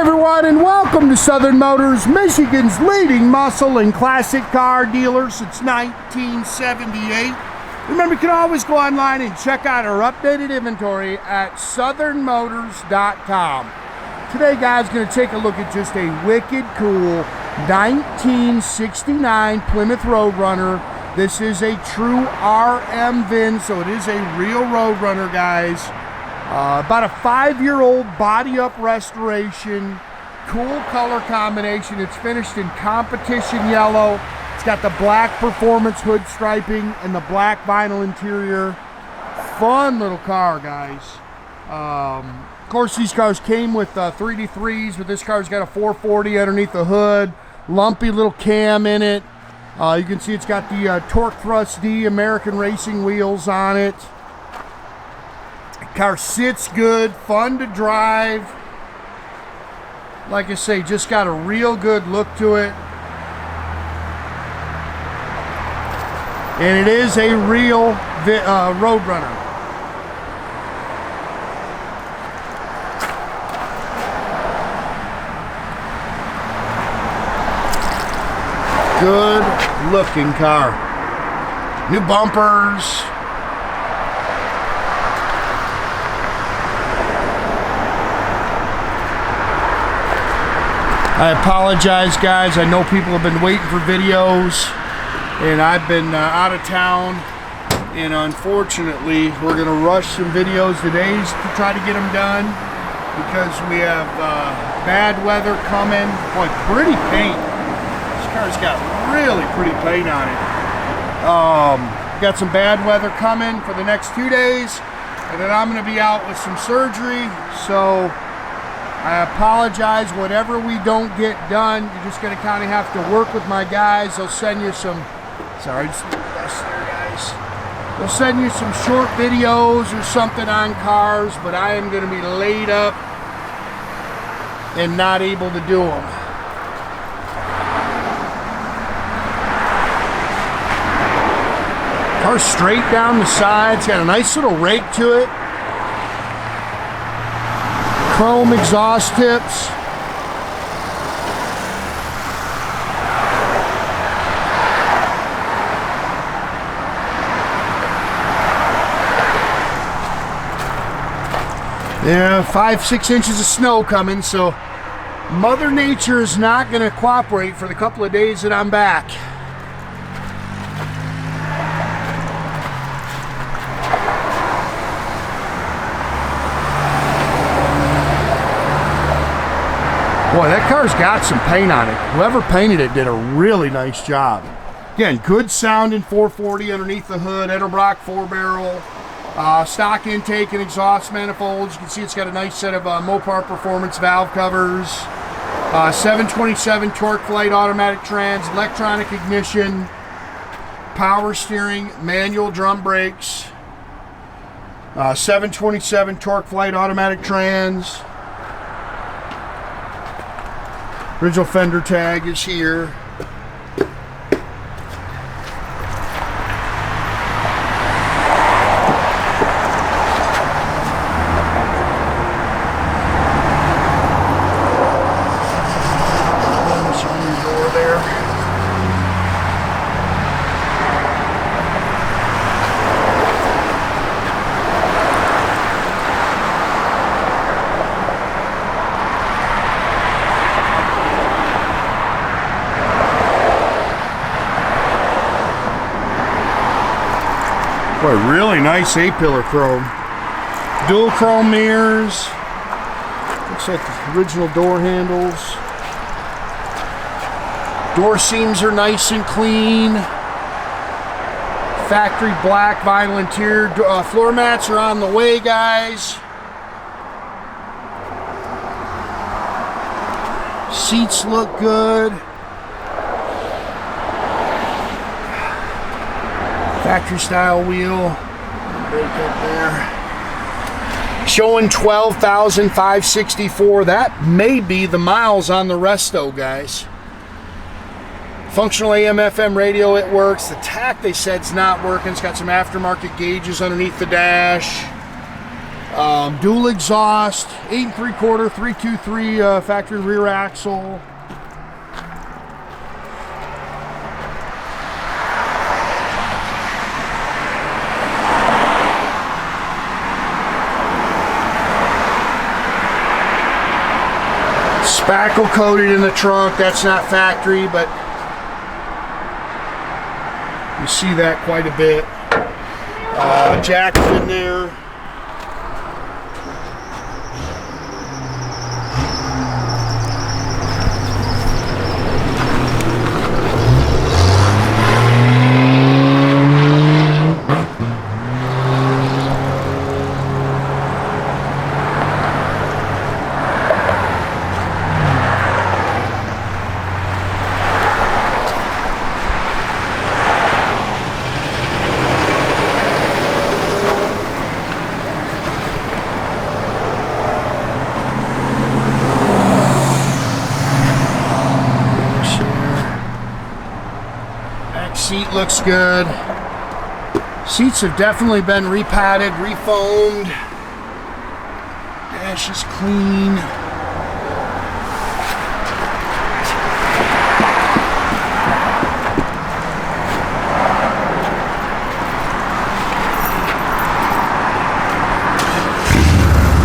everyone, and welcome to Southern Motors, Michigan's leading muscle and classic car dealer since 1978. Remember, you can always go online and check out our updated inventory at southernmotors.com. Today, guys, going to take a look at just a wicked cool 1969 Plymouth Roadrunner. This is a true RM VIN, so it is a real Roadrunner, guys. About a 5-year-old body-up restoration, cool color combination. It's finished in competition yellow. It's got the black performance hood striping and the black vinyl interior. Fun little car, guys. Of course, these cars came with 3D3s, but this car's got a 440 underneath the hood. Lumpy little cam in it. You can see it's got the Torqueflite D American racing wheels on it. Car sits good, fun to drive. Like I say, just got a real good look to it. And it is a real Roadrunner. Good looking car. New bumpers. I apologize, guys. I know people have been waiting for videos, and I've been out of town, and unfortunately, we're going to rush some videos today to try to get them done because we have bad weather coming. Boy, pretty paint. This car's got really pretty paint on it. Got some bad weather coming for the next 2 days, and then I'm going to be out with some surgery, so I apologize. Whatever we don't get done, you're just going to kind of have to work with my guys. They'll send you some, sorry, just mess there, guys. They'll send you some short videos or something on cars, but I am going to be laid up and not able to do them. Car's straight down the sides, got a nice little rake to it. Chrome exhaust tips. Yeah, 5-6 inches of snow coming, so Mother Nature is not going to cooperate for the couple of days that I'm back. Boy, that car's got some paint on it. Whoever painted it did a really nice job. Again, good sounding 440 underneath the hood, Edelbrock 4-barrel, stock intake and exhaust manifolds. You can see it's got a nice set of Mopar Performance valve covers, 727 Torqueflite automatic trans, electronic ignition, power steering, manual drum brakes, 727 Torqueflite automatic trans. Original fender tag is here. Door there. Boy, really nice A-pillar chrome. Dual chrome mirrors. Looks like the original door handles. Door seams are nice and clean. Factory black vinyl interior. Floor mats are on the way, guys. Seats look good. Factory style wheel. Break up there. Showing 12,564. That may be the miles on the resto, guys. Functional AM FM radio, it works. The tach, they said, is not working. It's got some aftermarket gauges underneath the dash. Dual exhaust, 8 3/4, 323 factory rear axle. Spackle coated in the trunk. That's not factory, but you see that quite a bit. Jack's in there. Seat looks good. Seats have definitely been repadded, refoamed. Dash is clean.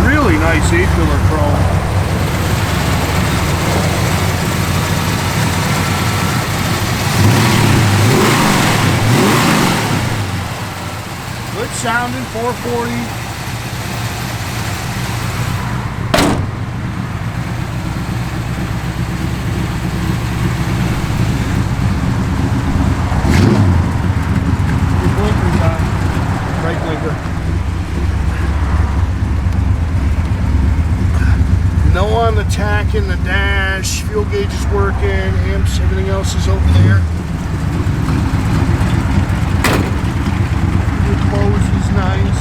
Really nice A-pillar chrome. Good sounding 440. Your blinker's on. Right blinker. No on the tach in the dash. Fuel gauge is working. Amps, everything else is over there. Close is nice.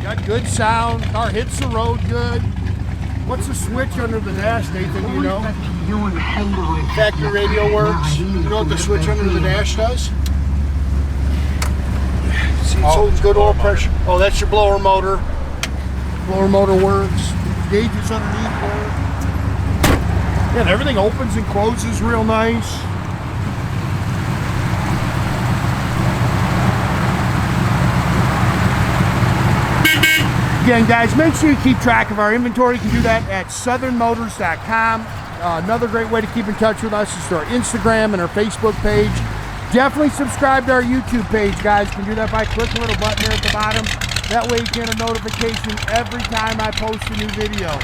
Got good sound. Car hits the road good. What's the switch under the dash, Nathan? You know? Factory radio works. You know what the switch under the dash does? It's holding good oil pressure. Oh, that's your blower motor. Blower motor works. Gauges underneath there. Yeah, and everything opens and closes real nice. Again, guys, make sure you keep track of our inventory. You can do that at southernmotors.com. Another great way to keep in touch with us is through our Instagram and our Facebook page. Definitely subscribe to our YouTube page, guys. You can do that by clicking the little button there at the bottom. That way you get a notification every time I post a new video.